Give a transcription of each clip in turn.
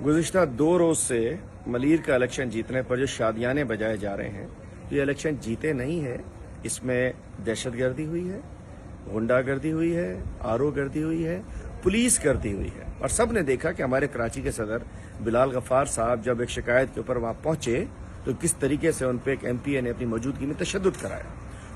गुज़िश्ता 2 रोज़ से मलीर का इलेक्शन जीतने पर जो शादियाने बजाए जा रहे हैं, ये इलेक्शन जीते नहीं है। इसमें दहशतगर्दी हुई है, गुंडागर्दी हुई है, आरओ गर्दी हुई है, पुलिस गर्दी हुई है। और सब ने देखा कि हमारे कराची के सदर बिलाल गफ्फार साहब जब एक शिकायत के ऊपर वहाँ पहुंचे तो किस तरीके से उन पर एक एमपीए ने अपनी मौजूदगी में तशद्दुद कराया।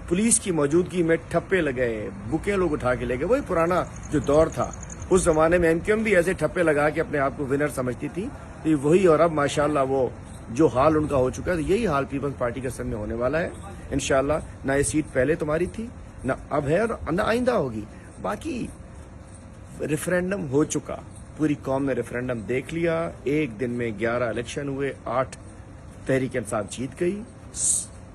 पुलिस की मौजूदगी में ठप्पे लगाए, बुकें लोग उठा के ले गए। वही पुराना जो दौर था, उस जमाने में एमक्यूएम भी ऐसे ठप्पे लगा के अपने आप को विनर समझती थी। तो ये वही, और अब माशाल्लाह वो जो हाल उनका हो चुका है, तो यही हाल पीपल्स पार्टी के सामने होने वाला है इंशाल्लाह। ना ये सीट पहले तुम्हारी थी, ना अब है, और ना आइंदा होगी। बाकी रेफरेंडम हो चुका, पूरी कौम ने रेफरेंडम देख लिया। एक दिन में 11 इलेक्शन हुए, 8 तहरीक इंसाफ जीत गई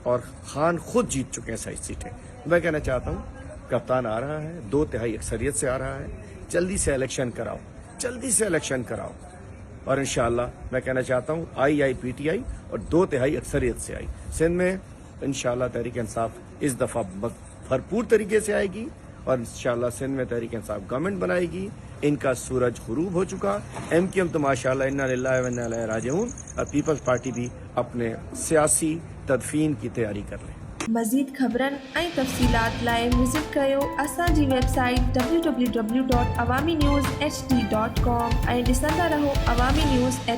और खान खुद जीत चुके हैं 60 सीटें। मैं कहना चाहता हूँ कप्तान आ रहा है, 2/3 अक्सरियत से आ रहा है। जल्दी से इलेक्शन कराओ, जल्दी से इलेक्शन कराओ। और इंशाल्लाह मैं कहना चाहता हूँ IIPTI और 2/3 अक्सरियत से आई सिंध में इंशाल्लाह तहरीक इंसाफ इस दफा भरपूर तरीके से आएगी और इंशाल्लाह सिंध में तहरीक इंसाफ गवर्नमेंट बनाएगी। इनका सूरज गुरूब हो चुका। एमक्यूएम तो माशाल्लाह इन्ना लिल्लाहि व इन्ना इलैहि राजिऊन, और पीपल्स पार्टी भी अपने सियासी तदफीन की तैयारी कर रहे हैं। मज़ीद ख़बरनि ऐं तफ़सीलात लाइ विज़िट कयो असांजी वेबसाइट www.awamiNewsHD.com ऐं ॾिसंदा रहो अवामी न्यूज़।